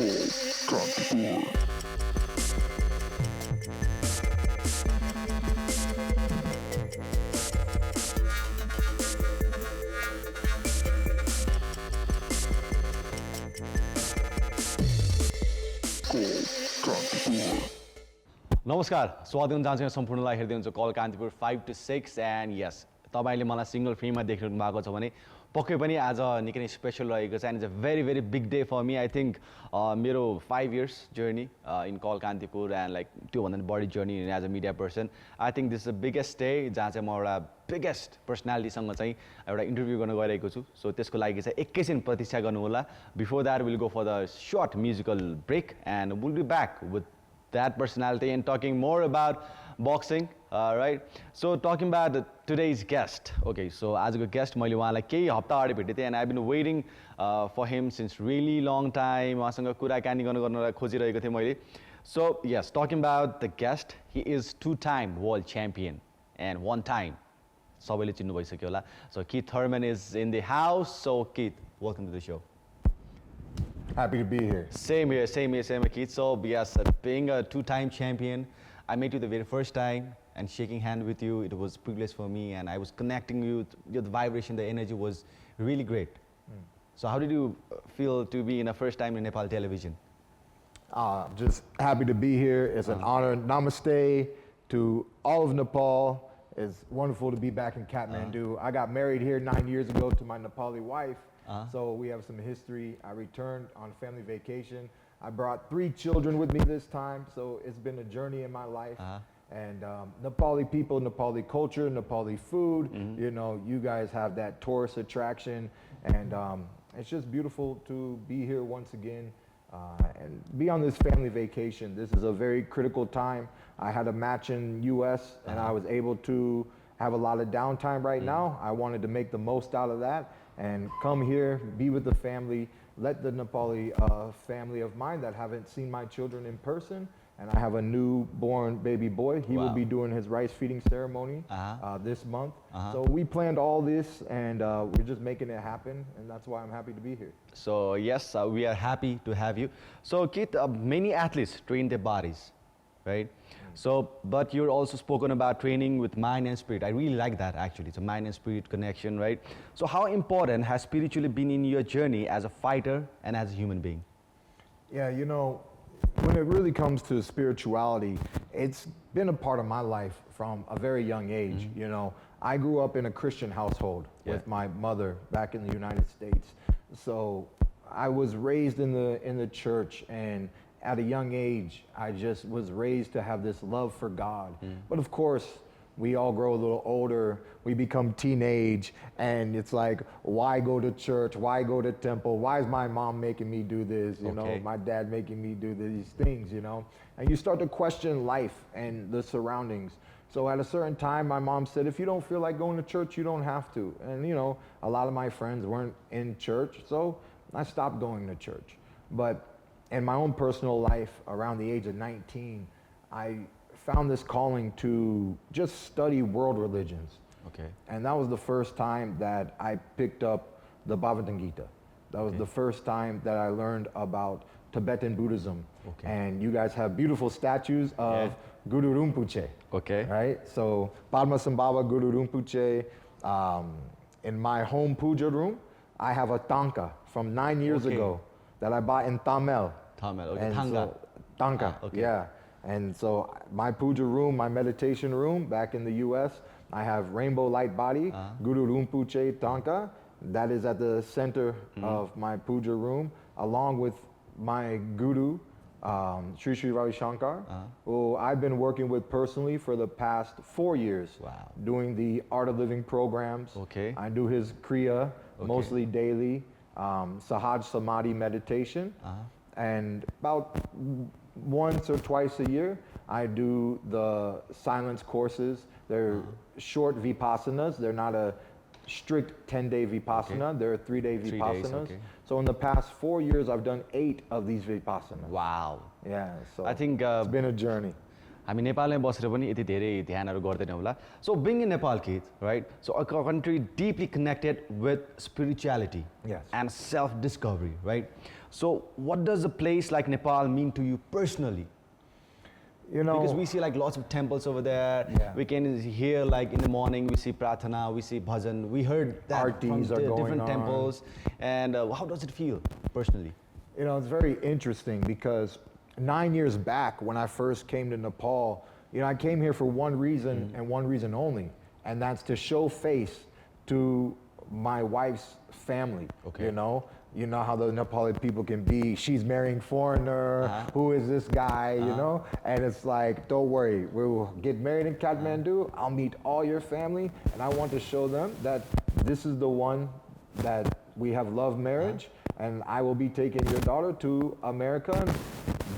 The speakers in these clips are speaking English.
Kantipur. Kantipur. नमस्कार स्वागत हुन्छ जान्छ सम्पूर्णलाई हेर्दै हुन्छ कल कान्तिपुर 5 to 6 एन्ड यस तपाईँले मलाई सिङ्गल फ्रीमा देखिरहनु भएको छ भने पक्कै पनि आज निकै नै स्पेसल रहेको छ and it's a very big day for me I think मेरो 5 years जर्नी इन कल कान्तिपुर एन्ड लाइक त्योभन्दा पनि बढी journey as a media person I think this is the biggest day जहाँ चाहिँ म एउटा बिगेस्ट पर्सनालिटीसँग चाहिँ एउटा इन्टरभ्यू गर्न गइरहेको छु सो त्यसको लागि चाहिँ एकैछिन प्रतीक्षा गर्नुहोला before that will go for the short musical break and will be back with that personality and talking more about boxing, right? So talking about today's guest. Okay, so as a guest, मैले उहाँलाई केही हप्ता अगाडि भेटेको थिएँ and I've been waiting for him since really long time. उहाँसँग कुराकानी गर्न खोजिरहेको थिएँ मैले. So yes, talking about the guest, he is two-time world champion and one-time. सबैले चिन्नु भइसक्यो होला. So Keith Thurman is in the house. So Keith, welcome to the show. Happy to be here. Same here, Keith. So, yes, being a two-time champion, I met you the very first time and shaking hand with you, it was a privilege for me and I was connecting you, the vibration, the energy was really great. So how did you feel to be in a first time in Nepal television? Just happy to be here. It's an honor. Namaste to all of Nepal. It's wonderful to be back in Kathmandu. I got married here 9 years ago to my Nepali wife. So we have some history. I returned on family vacation. I brought 3 children with me this time, so it's been a journey in my life. And Nepali people, Nepali culture, Nepali food, you know, you guys have that tourist attraction. And it's just beautiful to be here once again and be on this family vacation. This is a very critical time. I had a match in US and I was able to have a lot of downtime right now. I wanted to make the most out of that and come here, be with the family, let the Nepali family of mine that haven't seen my children in person, and I have a newborn baby boy. He will be doing his rice feeding ceremony this month. So we planned all this and we're just making it happen, and that's why I'm happy to be here. So yes, we are happy to have you. So Keith, many athletes train their bodies, right? So, but you're also spoken about training with mind and spirit. I really like that actually. It's a mind and spirit connection, right? So how important has spiritually been in your journey as a fighter and as a human being? Yeah, you know, when it really comes to spirituality, it's been a part of my life from a very young age. You know, I grew up in a Christian household with my mother back in the United States. So I was raised in the church, and at a young age, I just was raised to have this love for God. But of course, we all grow a little older, we become teenage, and it's like, why go to church? Why go to temple? Why is my mom making me do this? You know, my dad making me do these things, you know? And you start to question life and the surroundings. So at a certain time, my mom said, if you don't feel like going to church, you don't have to. And you know, a lot of my friends weren't in church, so I stopped going to church. But in my own personal life, around the age of 19, I found this calling to just study world religions. Okay. And that was the first time that I picked up the Bhagavad Gita. That was the first time that I learned about Tibetan Buddhism. And you guys have beautiful statues of Guru Rinpoche. Okay. Right? So Padmasambhava Guru Rinpoche. In my home puja room, I have a tanka from 9 years ago that I bought in Tamil. Okay. And Thanga. Tanka, yeah. And so my puja room, my meditation room back in the US, I have Rainbow Light Body, Guru Rinpoche Tanka. That is at the center of my puja room, along with my guru, Sri Sri Ravi Shankar, who I've been working with personally for the past 4 years, doing the Art of Living programs. I do his Kriya mostly daily, Sahaj Samadhi meditation. And about once or twice a year, I do the silence courses. They're short Vipassanas. They're not a strict 10-day Vipassana. They're 3-day Vipassanas. So in the past 4 years, I've done 8 of these Vipassanas. Wow. Yeah, so I think it's been a journey. हामी नेपालमै बसेर पनि यति धेरै ध्यानहरू गर्दैनौँ होला so being in Nepal kid right so a country deeply connected with spirituality and self discovery right so what does a place like Nepal mean to you personally You know, because we see like lots of temples over there. Yeah. We can hear like in the morning we see pratana, we see bhajan. We heard that Artis from are going different on. temples. And how does it feel personally? You know, it's very interesting because 9 years back when I first came to Nepal, you know, I came here for one reason and one reason only, and that's to show face to my wife's family. Okay. You know how the Nepali people can be. She's marrying foreigner. Who is this guy? You know, and it's like, don't worry, we will get married in Kathmandu. I'll meet all your family, and I want to show them that this is the one that we have love marriage, and I will be taking your daughter to America and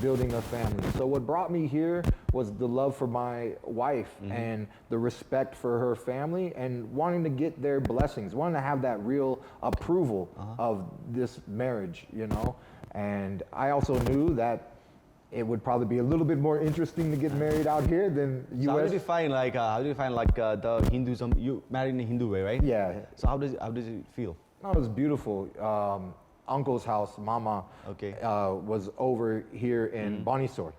building a family. So what brought me here was the love for my wife and the respect for her family and wanting to get their blessings, wanting to have that real approval of this marriage, you know. And I also knew that it would probably be a little bit more interesting to get married out here than US. So how did you find like the Hinduism? You married in a Hindu way, right? Yeah. So how does it feel? No, it was beautiful. Uncle's house, Mama, was over here in Banisore.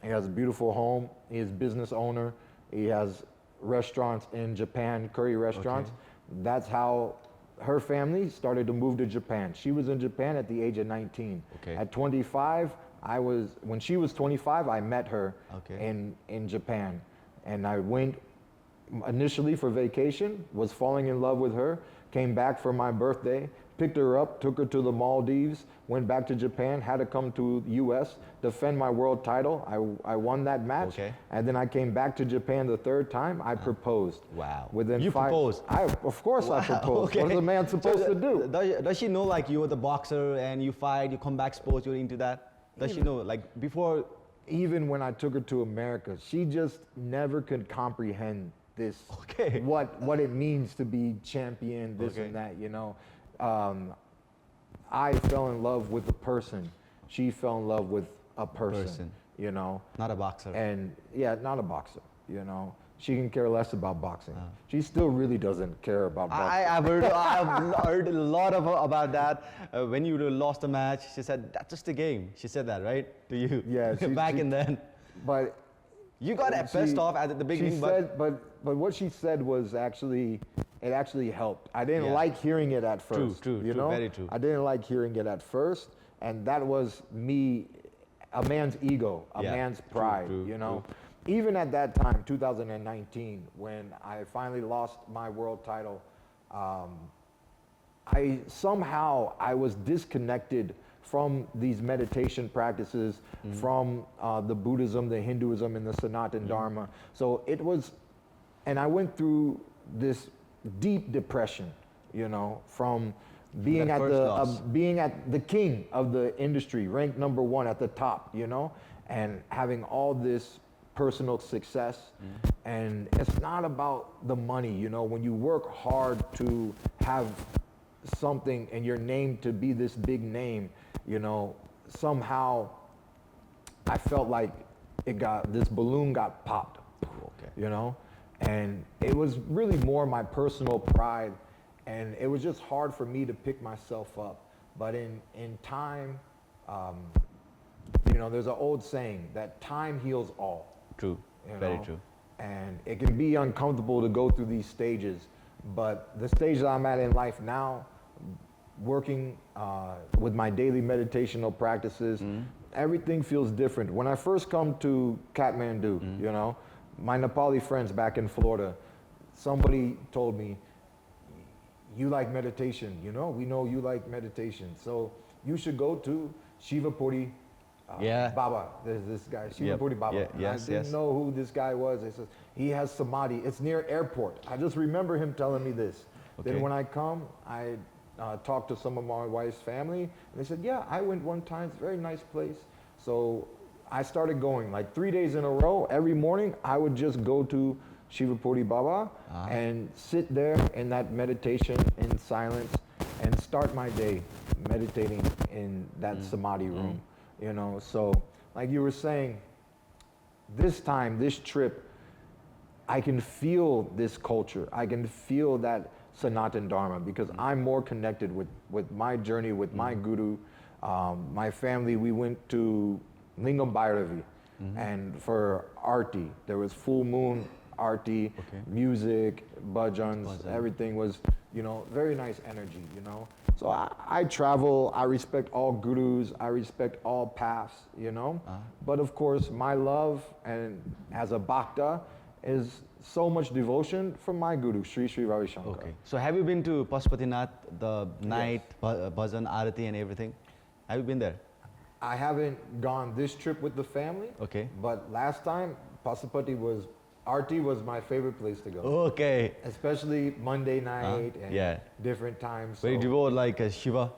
He has a beautiful home. He is a business owner. He has restaurants in Japan, curry restaurants. That's how her family started to move to Japan. She was in Japan at the age of 19. At 25, when she was 25, I met her in Japan. And I went initially for vacation, was falling in love with her, came back for my birthday, picked her up, took her to the Maldives, went back to Japan, had to come to the US, defend my world title. I won that match. And then I came back to Japan the third time. I proposed. Wow. You proposed? Of course I proposed. What is a man supposed to do? Does she know like you were the boxer and you fight, you come back sports, you're into that? Does she know like before? Even when I took her to America, she just never could comprehend this. What it means to be champion, this and that, you know. I fell in love with a person. She fell in love with a person. You know. Not a boxer. And yeah, not a boxer, you know. She can care less about boxing. She still really doesn't care about boxing. I've heard a lot about that. When you lost a match, she said, that's just a game. She said that, right? To you. Yeah. Back in then. But you got pissed off at the beginning. She said, but what she said was it actually helped. I didn't like hearing it at first. True, you know? Very true. I didn't like hearing it at first, and that was me, a man's ego, a man's pride, you know? Even at that time, 2019, when I finally lost my world title, I was disconnected from these meditation practices, from the Buddhism, the Hinduism, and the Sanatan Dharma. So it was, and I went through this deep depression, you know, from being at the king of the industry, ranked number 1 at the top, you know, and having all this personal success. And it's not about the money, you know. When you work hard to have something and your name to be this big name, you know, somehow I felt like this balloon got popped, you know. And it was really more my personal pride, and it was just hard for me to pick myself up. But in time, you know, there's an old saying that time heals all. True, very true. And it can be uncomfortable to go through these stages, but the stage that I'm at in life now, working with my daily meditational practices, everything feels different. When I first come to Kathmandu, you know, my Nepali friends back in Florida, somebody told me, you like meditation, you know, we know you like meditation, so you should go to Shivapuri Baba. There's this guy, Shivapuri Baba. I didn't know who this guy was. He says, he has samadhi. It's near airport. I just remember him telling me this. Then when I come, I talked to some of my wife's family, and they said, yeah, I went one time. It's a very nice place. So I started going like 3 days in a row. Every morning, I would just go to Shivapuri Baba and sit there in that meditation in silence and start my day meditating in that samadhi room. You know, so like you were saying, this time, this trip, I can feel this culture. I can feel that Sanatan Dharma because I'm more connected with my journey, with my guru. My family, we went to Lingam Bhairavi, and for Arti, there was full moon Arti, music, bhajans, everything was, very nice energy, So I travel, I respect all gurus, I respect all paths, But of course, my love and as a bhakta is so much devotion from my guru, Sri Sri Ravi Shankar. Okay. So have you been to Pashupatinath, the night, bhajan, arati and everything? Have you been there? I haven't gone this trip with the family. Okay. But last time, Arti was my favorite place to go. Okay. Especially Monday night and different times. Very devout like Shiva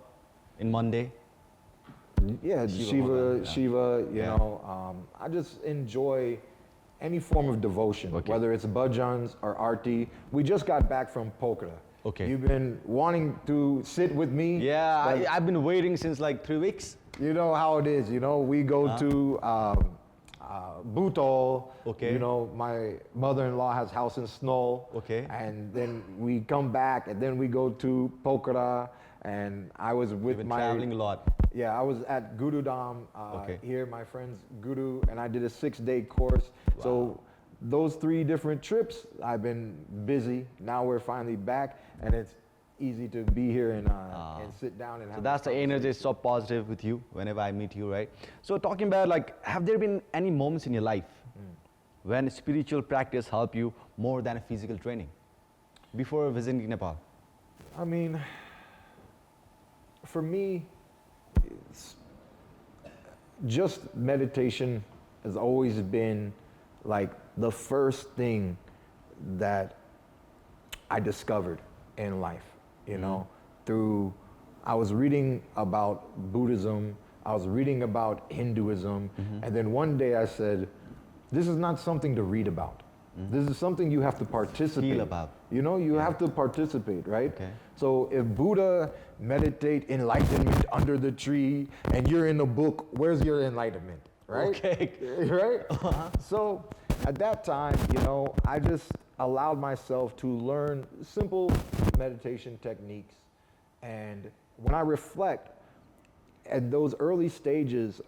in Monday. Yeah, Shiva, I just enjoy any form of devotion, whether it's bhajans or Arti. We just got back from Pokhara. Okay. You've been wanting to sit with me. Yeah, I've been waiting since like 3 weeks. You know how it is, we go to Bhutol, my mother-in-law has house in Snow, and then we come back and then we go to Pokhara, and I was with You've been traveling a lot. Yeah, I was at Gurudham here, my friend's guru, and I did a 6-day course. Wow. So those 3 different trips, I've been busy. Now we're finally back, and it's easy to be here and sit down and have. So that's the energy is so positive with you whenever I meet you, right? So talking about have there been any moments in your life when spiritual practice helped you more than physical training before visiting Nepal? I mean, for me, just meditation has always been like the first thing that I discovered in life, through, I was reading about Buddhism, I was reading about Hinduism, and then one day I said, this is not something to read about. This is something you have to participate. Feel about. You have to participate, right? Okay. So if Buddha meditate enlightenment under the tree and you're in a book, where's your enlightenment, right? Okay. Right? So at that time, I just allowed myself to learn simple meditation techniques. And when I reflect at those early stages,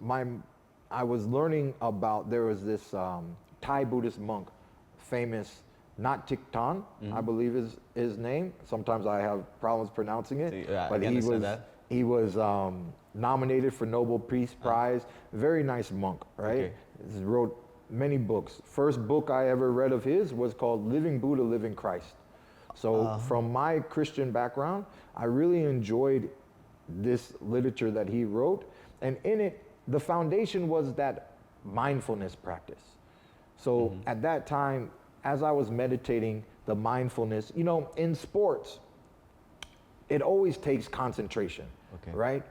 I was learning about, there was this Thai Buddhist monk, famous, not Thich Thon, I believe is his name. Sometimes I have problems pronouncing it, but he was nominated for Nobel Peace Prize. Very nice monk, right? He wrote many books. First book I ever read of his was called Living Buddha, Living Christ. So from my Christian background, I really enjoyed this literature that he wrote. And in it, the foundation was that mindfulness practice. So at that time, as I was meditating, the mindfulness, in sports, it always takes concentration, right?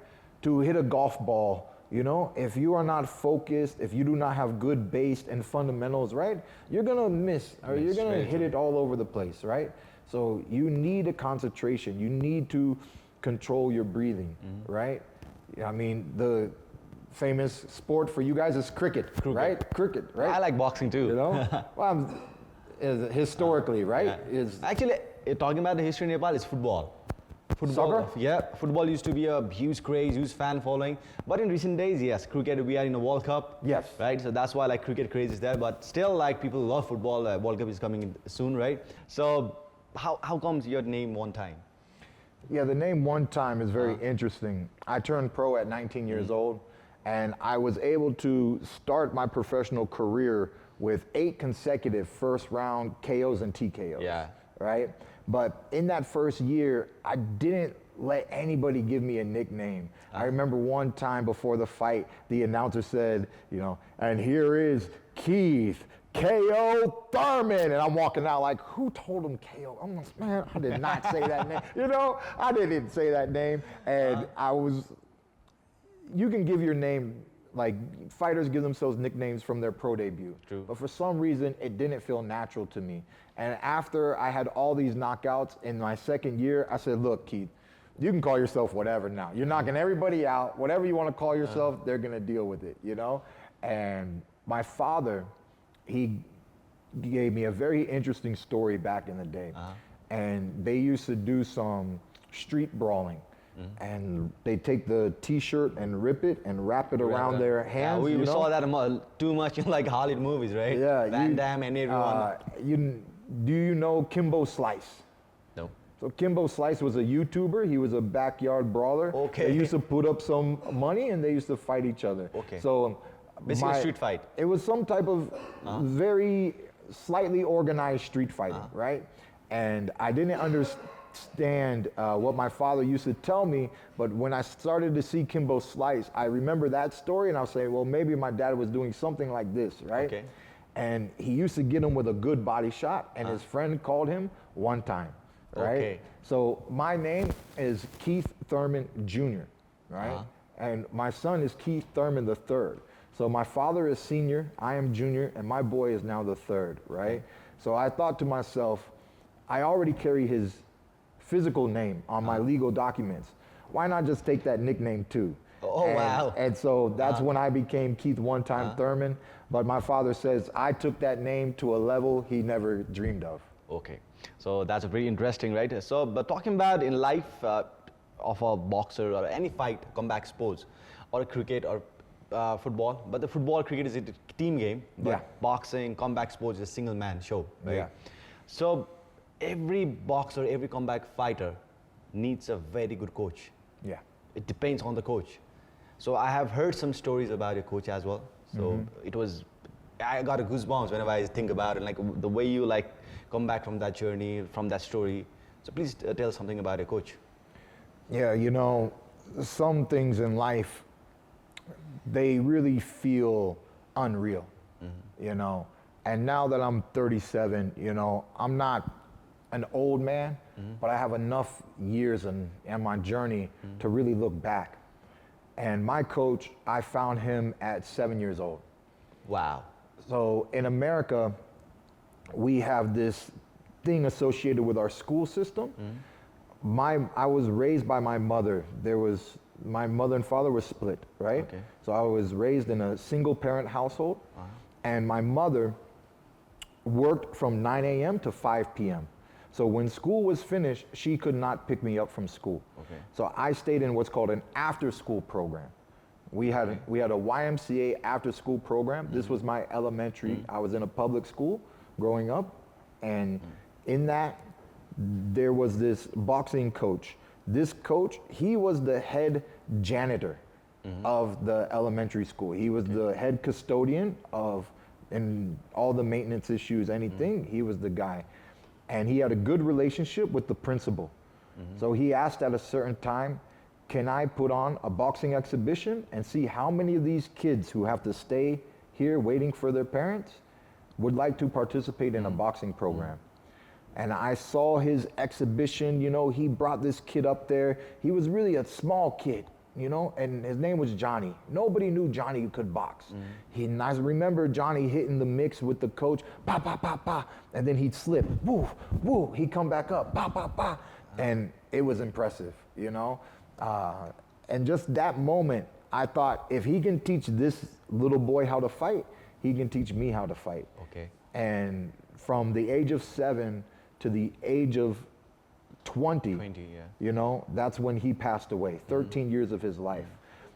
To hit a golf ball, if you are not focused, if you do not have good base and fundamentals, right, you're gonna miss, or you're gonna hit it all over the place, right? So you need a concentration. You need to control your breathing, right? I mean, the famous sport for you guys is cricket, right? Cricket, right? I like boxing too. Well, historically, right? Actually, talking about the history in Nepal, it's football. Soccer? Yeah, football used to be a huge craze, huge fan following. But in recent days, yes, cricket, we are in a World Cup. Yes. Right, so that's why cricket craze is there. But still, people love football. World Cup is coming in soon, right? So how comes your name One Time? Yeah, the name One Time is very interesting. I turned pro at 19 years old, and I was able to start my professional career with 8 consecutive first round KOs and TKOs. Yeah. Right? But in that first year, I didn't let anybody give me a nickname. I remember one time before the fight, the announcer said, and here is Keith KO Thurman. And I'm walking out like, who told him KO? I'm like, man, I did not say that name. I didn't say that name. And you can give your name, fighters give themselves nicknames from their pro debut. True. But for some reason, it didn't feel natural to me. And after I had all these knockouts in my second year, I said, look, Keith, you can call yourself whatever now. You're knocking everybody out. Whatever you want to call yourself, they're going to deal with it, And my father he gave me a very interesting story back in the day. And they used to do some street brawling. And they take the T-shirt and rip it and wrap it around their hands. Yeah, we saw that too much in like Hollywood movies, right? Yeah, Van Damme and everyone. Do you know Kimbo Slice? No. So Kimbo Slice was a YouTuber. He was a backyard brawler. Okay. They used to put up some money and they used to fight each other. Okay. So basically a street fight. It was some type of very slightly organized street fighting, right? And I didn't understand what my father used to tell me, but when I started to see Kimbo Slice, I remember that story and I was saying, well, maybe my dad was doing something like this, right? Okay. And he used to get him with a good body shot, and his friend called him one time, right? Okay. So my name is Keith Thurman Jr., right? And my son is Keith Thurman III. So my father is senior, I am junior, and my boy is now the third, right? So I thought to myself, I already carry his physical name on my legal documents. Why not just take that nickname too? Wow. And so that's when I became Keith One-Time Thurman. But my father says I took that name to a level he never dreamed of. Okay, so that's very interesting, right? So, but talking about in life of a boxer or any fight, comeback sports, or cricket or football, but the football, cricket is a team game, but boxing, comeback sports is a single man show, right? Yeah. So every boxer, every comeback fighter needs a very good coach. Yeah. It depends on the coach. So I have heard some stories about your coach as well. So it was, I got a goosebumps whenever I think about it, like the way you like come back from that journey, from that story. So please tell something about your coach. Yeah, you know, some things in life, they really feel unreal, you know. And now that I'm 37, you know, I'm not an old man, but I have enough years in my journey to really look back. And my coach, I found him at 7 years old. Wow. So in America, we have this thing associated with our school system. I was raised by my mother. My mother and father were split, right? Okay. So I was raised in a single parent household, and my mother worked from 9 a.m. to 5 p.m. So when school was finished, she could not pick me up from school. Okay. So I stayed in what's called an after-school program. We had a YMCA after-school program. This was my elementary. I was in a public school growing up, and in that, there was this boxing coach. This coach, he was the head janitor of the elementary school. He was the head custodian and all the maintenance issues, anything, he was the guy. And he had a good relationship with the principal. So he asked at a certain time, can I put on a boxing exhibition and see how many of these kids who have to stay here waiting for their parents would like to participate in a boxing program? And I saw his exhibition, you know, he brought this kid up there. He was really a small kid, you know, and his name was Johnny. Nobody knew Johnny could box. And I remember Johnny hitting the mix with the coach, pa, pa, pa, pa, and then he'd slip, woo, woo, he'd come back up, pa, pa, pa. And it was impressive, you know. And just that moment, I thought, if he can teach this little boy how to fight, he can teach me how to fight. Okay. And from the age of 7 to the age of 20, you know, that's when he passed away, 13 years of his life.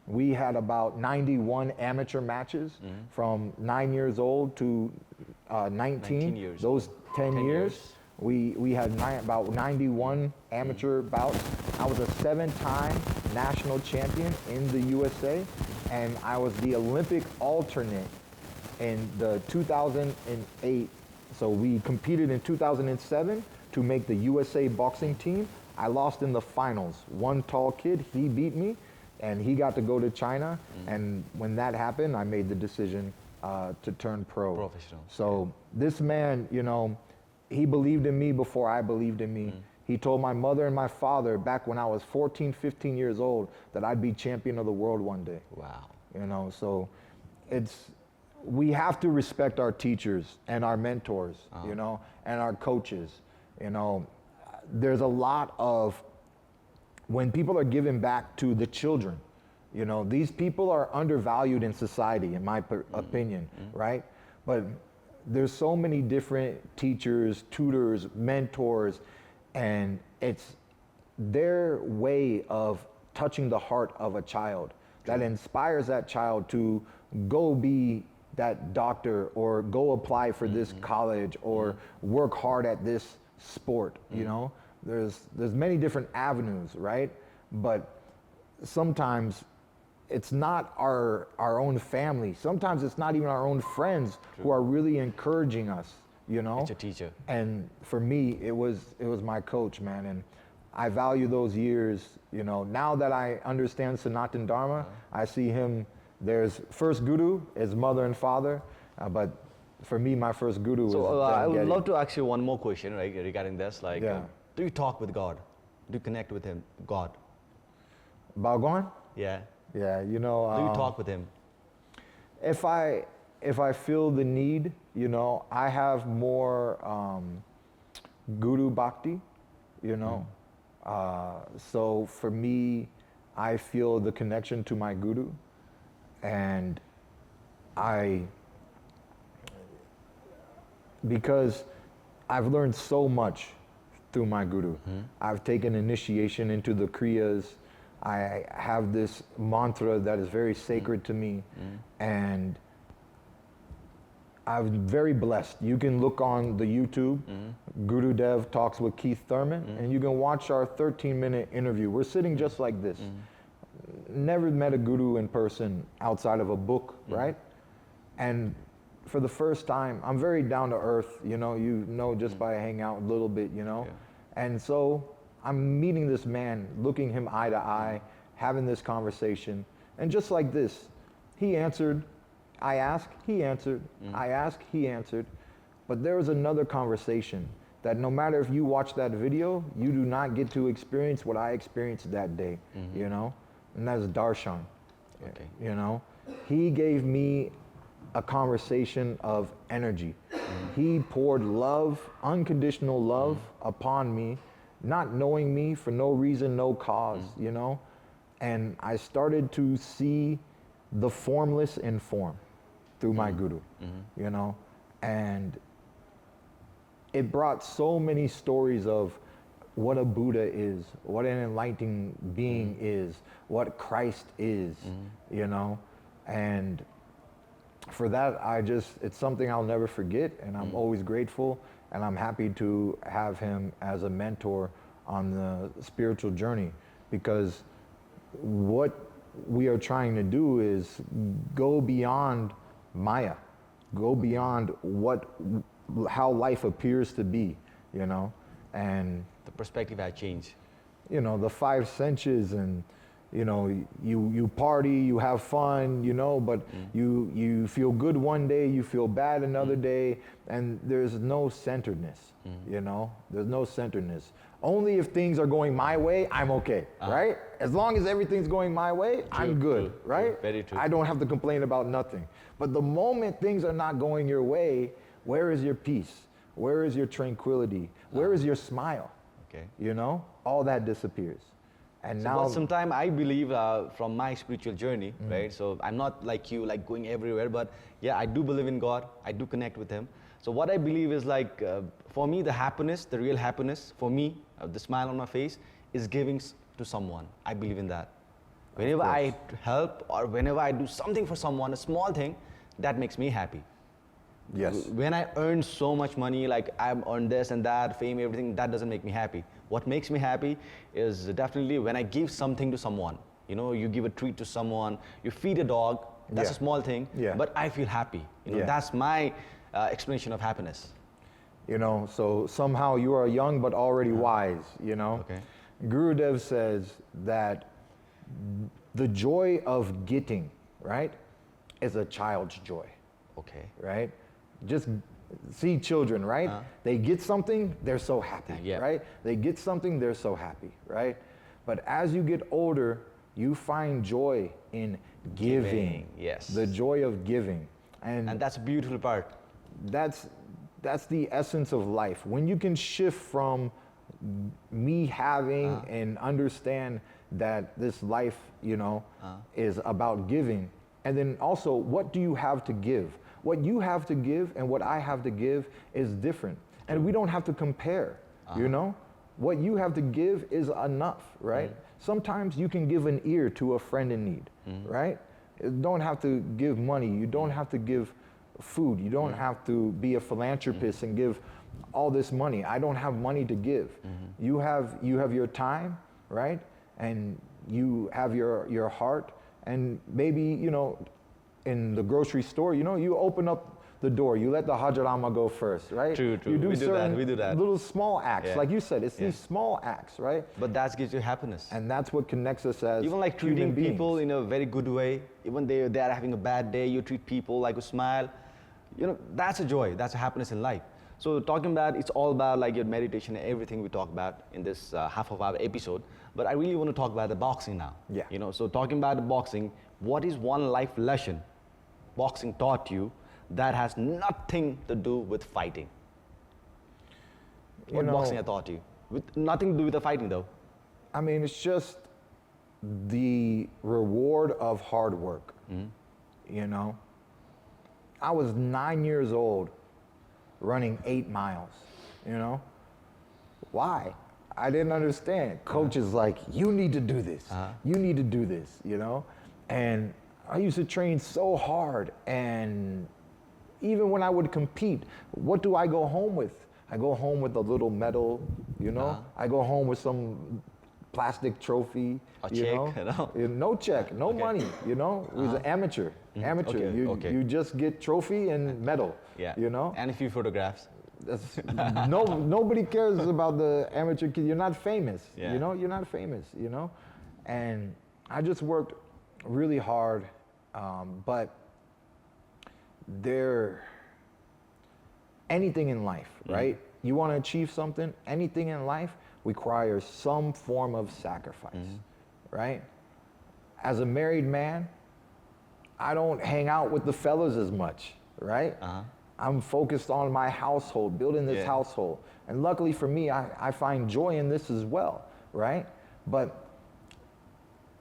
We had about 91 amateur matches from 9 years old to 19 years. Those 10 years. We had about 91 amateur bouts. I was a 7-time national champion in the USA, and I was the Olympic alternate in the 2008. So we competed in 2007 to make the USA boxing team. I lost in the finals. One tall kid, he beat me, and he got to go to China. And when that happened, I made the decision to turn professional. So this man, you know, he believed in me before I believed in me. He told my mother and my father back when I was 14, 15 years old that I'd be champion of the world one day. Wow. You know, so we have to respect our teachers and our mentors, you know, and our coaches. You know, there's a lot of, when people are giving back to the children, you know, these people are undervalued in society, in my opinion, right? But there's so many different teachers, tutors, mentors, and it's their way of touching the heart of a child that inspires that child to go be that doctor or go apply for this college or work hard at this sport. You know, there's many different avenues, right? But sometimes it's not our own family. Sometimes it's not even our own friends who are really encouraging us, you know? It's a teacher. And for me, it was my coach, man. And I value those years, you know. Now that I understand Sanatan Dharma, I see him, there's first guru is mother and father, but for me, my first guru was I would Getty. love to ask you one more question, right, regarding this. Like, Yeah. do you talk with God? Do you connect with him, God? Bhagwan? Yeah. Yeah, you know. Do you talk with him? If I feel the need, you know, I have more guru bhakti, you know. So for me, I feel the connection to my guru, and because I've learned so much through my guru. I've taken initiation into the kriyas. I have this mantra that is very sacred to me, and I'm very blessed. You can look on the YouTube, Guru Dev Talks with Keith Thurman, and you can watch our 13-minute interview. We're sitting just like this. Never met a guru in person outside of a book, right? And for the first time, I'm very down to earth, you know, just by hanging out a little bit, you know? Yeah. And so I'm meeting this man, looking him eye to eye, having this conversation, and just like this, he answered, I asked, he answered, I asked, he answered, but there was another conversation that no matter if you watch that video, you do not get to experience what I experienced that day, you know, and that's darshan, Okay. you know. He gave me a conversation of energy. He poured love, unconditional love upon me, not knowing me for no reason, no cause, you know? And I started to see the formless in form through my guru, you know? And it brought so many stories of what a Buddha is, what an enlightening being is, what Christ is, you know? And for that, it's something I'll never forget, and I'm always grateful, and I'm happy to have him as a mentor on the spiritual journey, because what we are trying to do is go beyond Maya, go beyond how life appears to be, you know, and The perspective has changed. you know, the five senses, and you know, you party, you have fun, you know, but you feel good one day, you feel bad another day, and there's no centeredness, you know, there's no centeredness. Only if things are going my way, I'm okay, right? As long as everything's going my way, I'm good, true, right? very true. I don't have to complain about nothing. But the moment things are not going your way, where is your peace? Where is your tranquility? Where is your smile? Okay. You know, all that disappears. And So, now, but sometimes I believe from my spiritual journey, right? So I'm not like you, like going everywhere, but yeah, I do believe in God. I do connect with Him. So what I believe is like, for me, the happiness, the real happiness, for me, the smile on my face, is giving to someone. I believe in that. Whenever I help or whenever I do something for someone, a small thing, that makes me happy. yes, When I earn so much money, like I've earned this and that, fame, everything, that doesn't make me happy. What makes me happy is definitely when I give something to someone. You know, you give a treat to someone, you feed a dog, that's Yeah. a small thing, Yeah. but I feel happy. You know, Yeah. that's my explanation of happiness. you know, so somehow you are young but already wise, you know. Okay. Guru Dev says that the joy of getting, right, is a child's joy, Okay. right? Just see children, right? They get something, they're so happy, Yeah. right? They get something, they're so happy, right? But as you get older, you find joy in giving. Yes. The joy of giving. And that's a beautiful part. That's the essence of life. When you can shift from me having and understand that this life, you know, is about giving, and then also, what do you have to give? What you have to give and what I have to give is different. And we don't have to compare, you know? What you have to give is enough, right? Sometimes you can give an ear to a friend in need, right? You don't have to give money. You don't have to give food. You don't have to be a philanthropist and give all this money. I don't have money to give. You have your time, right? And you have your heart. And maybe, you know, in the grocery store, you know, you open up the door, you let the Hajarama go first, right? True. You do We certain do that. little small acts. Yeah. Like you said, it's these small acts, right? But that gives you happiness. And that's what connects us as Even like treating human beings. people in a very good way, even they are having a bad day, you treat people like a smile, you know, that's a joy, that's a happiness in life. So talking about, it's all about like your meditation and everything we talk about in this half of our episode, but I really want to talk about the boxing now. Yeah. You know, so talking about the boxing, what is one life lesson boxing taught you that has nothing to do with fighting? What boxing has taught you? With nothing to do with the fighting though. I mean, it's just the reward of hard work, you know? I was 9 years old running 8 miles, you know? Why? I didn't understand. Coach is like, you need to do this. You need to do this, you know? And I used to train so hard, and even when I would compete, what do I go home with? I go home with a little medal, you know? I go home with some plastic trophy, A you check, know? you know? No check, no money, you know? It was an amateur. Amateur. Okay. You just get trophy and medal, Yeah. you know? And a few photographs. That's, nobody cares about the amateur kid. You're not famous, Yeah. you know? You're not famous, you know? And I just worked really hard, but anything in life, right? You want to achieve something, anything in life requires some form of sacrifice, right? As a married man, I don't hang out with the fellas as much, right? I'm focused on my household, building this household. And luckily for me, I find joy in this as well, right? But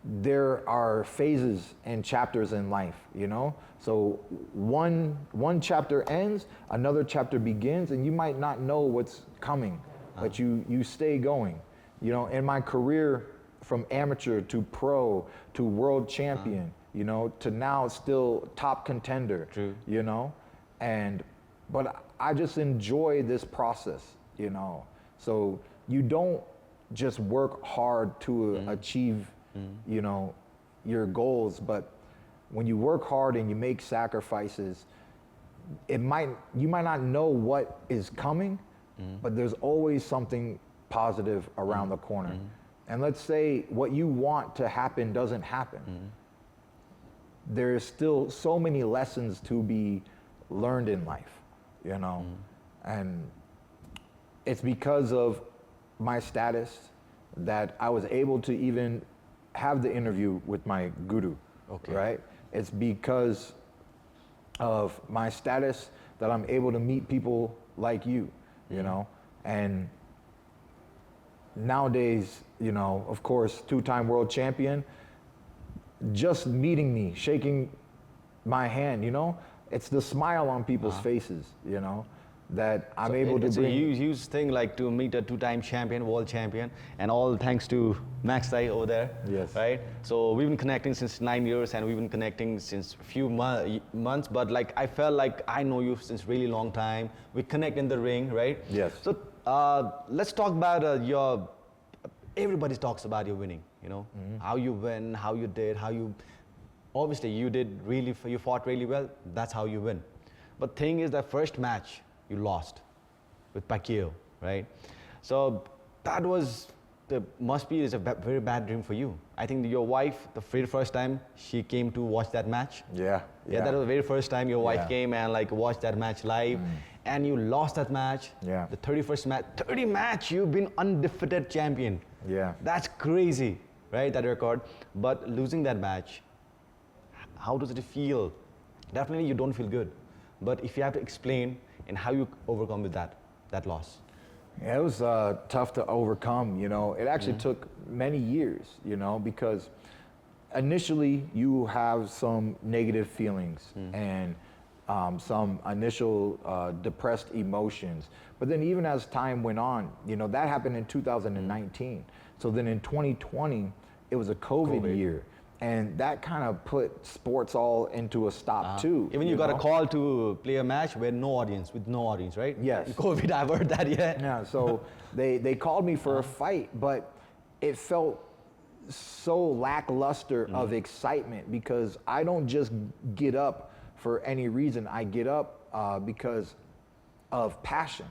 there are phases and chapters in life, you know? So one chapter ends, another chapter begins, and you might not know what's coming, but you stay going. You know, in my career, from amateur to pro to world champion, you know, to now still top contender, you know? But I just enjoy this process, you know? So you don't just work hard to achieve, you know, your goals, but when you work hard and you make sacrifices, you might not know what is coming, but there's always something positive around the corner. And let's say what you want to happen doesn't happen. There's still so many lessons to be learned in life, you know? And it's because of my status that I was able to even have the interview with my guru, right? It's because of my status that I'm able to meet people like you, you know? And nowadays, you know, of course, 2-time world champion, just meeting me, shaking my hand, you know, it's the smile on people's faces, you know, that I'm able to bring. It's a huge thing, like to meet a 2-time champion, world champion, and all thanks to Max Tai over there. Yes. Right? So we've been connecting since 9 years, and we've been connecting since few months, but like I felt like I know you since really long time. We connect in the ring, right? Yes. So let's talk about everybody talks about your winning, you know, how you win, how you did, obviously you fought really well, that's how you win. But thing is, that first match you lost with Pacquiao, right? So that must be a very bad dream for you. I think your wife, the very first time she came to watch that match. Yeah. That was the very first time your wife came and like watched that match live, and you lost that match. Yeah. The 30 match, you've been undefeated champion. Yeah. That's crazy, right? That record. But losing that match, how does it feel? Definitely you don't feel good. But if you have to explain and how you overcome with that loss. Yeah, it was tough to overcome, you know. It actually took many years, you know, because initially you have some negative feelings and some initial depressed emotions. But then even as time went on, that happened in 2019. So then in 2020, it was a COVID year. And that kind of put sports all into a stop too. Even you got a call to play a match with no audience, right? Yes. COVID, I've heard that, yeah. Yeah, so they called me for a fight, but it felt so lackluster of excitement because I don't just get up for any reason. I get up because of passion.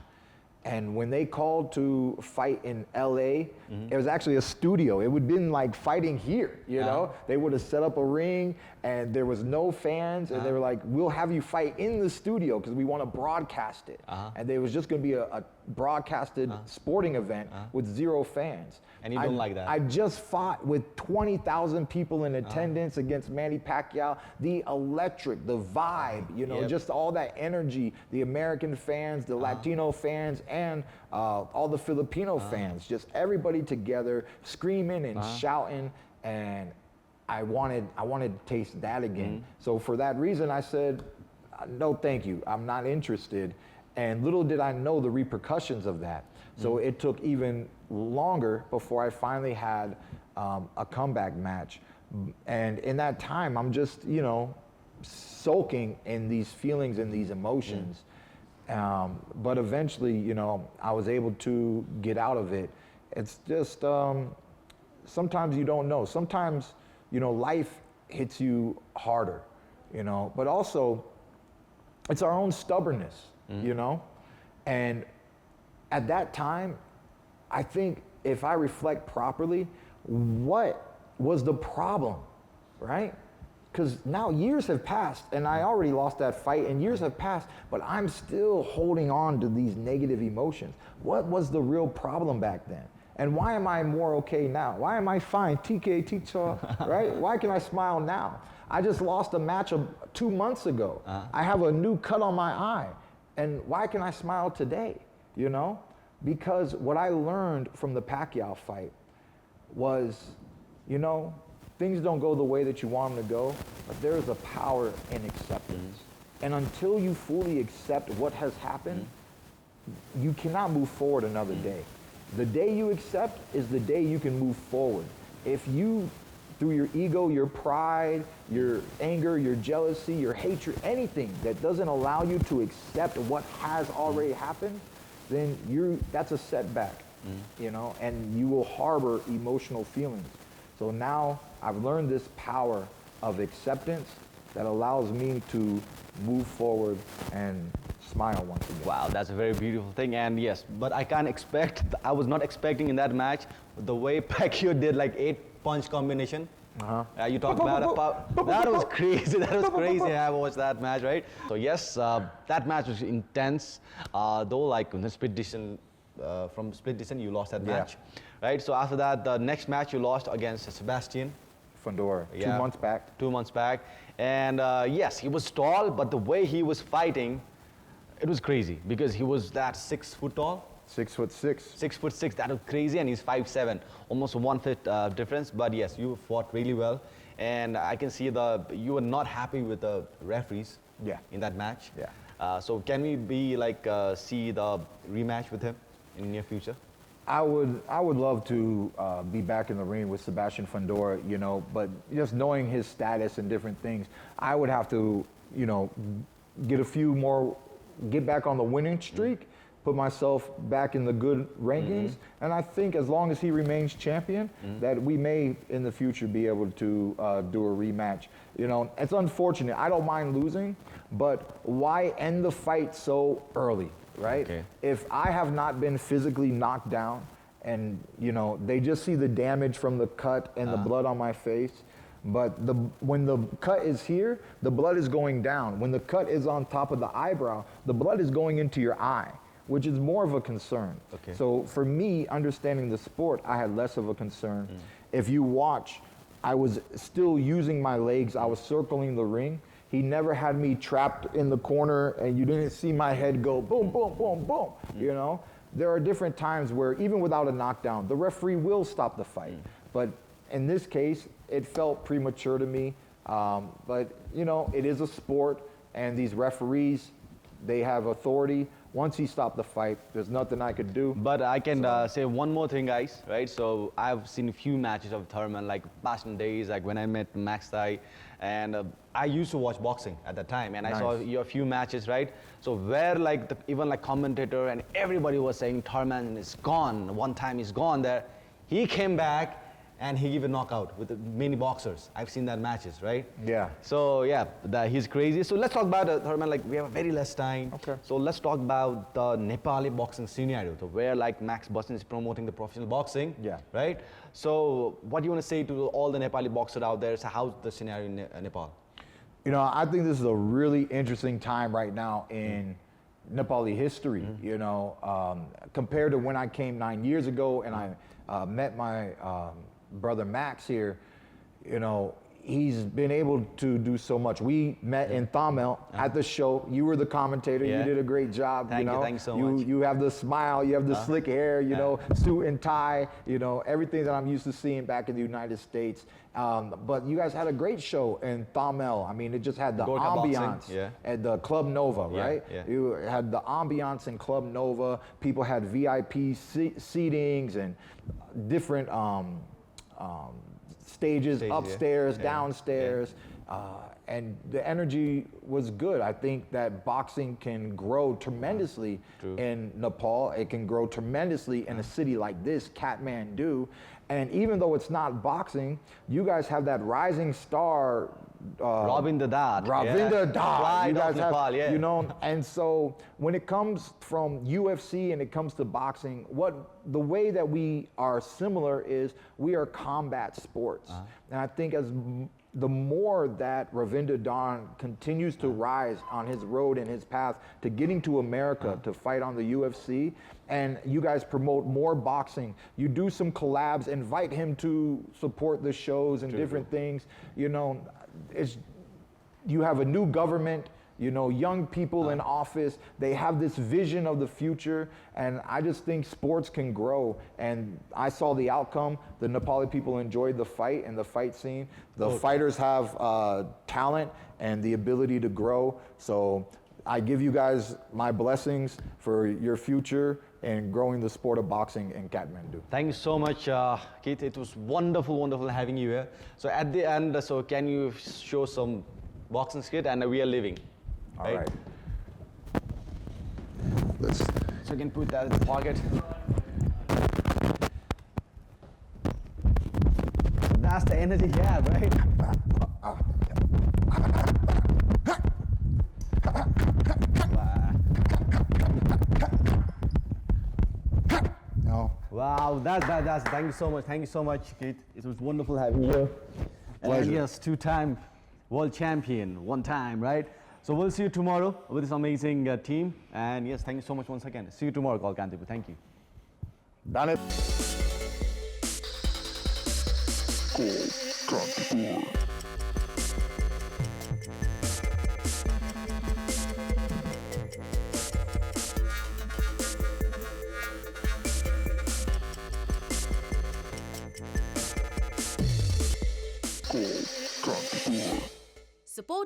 And when they called to fight in LA, it was actually a studio. It would have been like fighting here, you know? They would have set up a ring and there was no fans and they were like, we'll have you fight in the studio because we want to broadcast it. And there was just going to be a broadcasted sporting event with 0 fans. And you don't like that? I just fought with 20,000 people in attendance against Manny Pacquiao. The electric, the vibe, just all that energy, the American fans, the Latino fans, and all the Filipino fans, just everybody together screaming and shouting, and I wanted to taste that again. So for that reason, I said, no, thank you. I'm not interested. And little did I know the repercussions of that. So it took even longer before I finally had a comeback match. And in that time, I'm just, soaking in these feelings and these emotions. But eventually, I was able to get out of it. It's just, sometimes you don't know. Sometimes, life hits you harder, but also it's our own stubbornness, and at that time, I think if I reflect properly, what was the problem, right? Because now years have passed and I already lost that fight and years have passed, but I'm still holding on to these negative emotions. What was the real problem back then? And why am I more okay now? Why am I fine? TK, teacher, right? Why can I smile now? I just lost a match 2 months ago. I have a new cut on my eye. And why can I smile today? Because what I learned from the Pacquiao fight was, things don't go the way that you want them to go, but there is a power in acceptance. And until you fully accept what has happened, you cannot move forward another day. The day you accept is the day you can move forward. If you, through your ego, your pride, your anger, your jealousy, your hatred, anything that doesn't allow you to accept what has already happened, then that's a setback, and you will harbor emotional feelings. So now I've learned this power of acceptance that allows me to move forward and smile once again. Wow, that's a very beautiful thing. And yes, but I was not expecting in that match the way Pacquiao did like 8-punch combination. You talked about that was crazy. That was crazy. I watched that match, right? So yes, that match was intense. Though, like in the split decision, from split decision, you lost that match, right? So after that, the next match you lost against Sebastian Fundora, 2 months back. 2 months back, and yes, he was tall, but the way he was fighting, it was crazy because he was that 6 foot tall. 6'6". 6'6", that was crazy, and he's 5'7", almost 1 foot difference. But yes, you fought really well, and I can see you were not happy with the referees. In that match. So can we see the rematch with him in the near future? I would love to be back in the ring with Sebastian Fundora, but just knowing his status and different things, I would have to, get back on the winning streak. Put myself back in the good rankings, and I think as long as he remains champion, that we may in the future be able to do a rematch. It's unfortunate. I don't mind losing, but why end the fight so early, right? Okay. If I have not been physically knocked down, and they just see the damage from the cut and the blood on my face. But when the cut is here, the blood is going down. When the cut is on top of the eyebrow, the blood is going into your eye, which is more of a concern. Okay. So for me, understanding the sport, I had less of a concern. If you watch, I was still using my legs. I was circling the ring. He never had me trapped in the corner and you didn't see my head go boom, boom, boom, boom, There are different times where even without a knockdown, the referee will stop the fight. But in this case, it felt premature to me. But, it is a sport. and these referees, they have authority. Once he stopped the fight, there's nothing I could do. But I can say one more thing, guys, right? So I've seen a few matches of Thurman, like past days, like when I met Max Thai, and I used to watch boxing at that time, and I saw your few matches, right? So where like even like commentator and everybody was saying Thurman is gone. One time he's gone there, he came back and he gave a knockout with many boxers. I've seen that matches, right? Yeah. So yeah, he's crazy. So let's talk about Thurman. Like we have very less time. Okay. So let's talk about the Nepali boxing scenario, so where like Max Boston is promoting the professional boxing. Yeah. Right. So what do you want to say to all the Nepali boxers out there? So how's the scenario in Nepal? You know, I think this is a really interesting time right now in Nepali history. You know, compared to when I came 9 years ago and I met my brother Max here, you know, he's been able to do so much. We met in Thurman at the show. You were the commentator. Yeah. You did a great job. Thank you. Thanks so much. You have the smile. You have the slick hair. You know, suit and tie. You know, everything that I'm used to seeing back in the United States. But you guys had a great show in Thurman. I mean, it just had the Gorkha ambiance boxing, at the Club Nova, Yeah, right? yeah. You had the ambiance in Club Nova. People had VIP seatings and different stages Stage, upstairs, yeah. downstairs, and the energy was good. I think that boxing can grow tremendously in Nepal. It can grow tremendously in a city like this, Kathmandu. And even though it's not boxing, you guys have that rising star. Ravinder Dat. Ravinder Dat. Pride You of guys have, Nepal, yeah. you know, and so when it comes from UFC and it comes to boxing, the way that we are similar is we are combat sports. And I think the more that Ravinder Dat continues to rise on his road and his path to getting to America to fight on the UFC, and you guys promote more boxing, you do some collabs, invite him to support the shows and different things, you know, you have a new government, you know, young people in office, they have this vision of the future, and I just think sports can grow. And I saw the outcome. The Nepali people enjoyed the fight and the fight scene. The fighters have talent and the ability to grow. So I give you guys my blessings for your future and growing the sport of boxing in Kathmandu. Thank you so much, Keith. It was wonderful, wonderful having you here. So at the end, so can you show some boxing skit, and we are leaving. All right. So you can put that in the pocket. That's the energy you have, right? No. Wow, that's thank you so much, Keith. It was wonderful having you here. And Pleasure. yes, two-time world champion, one time, right? So we'll see you tomorrow with this amazing team. And yes, thank you so much once again. See you tomorrow, Call Kantipur. Thank you. Done it. Support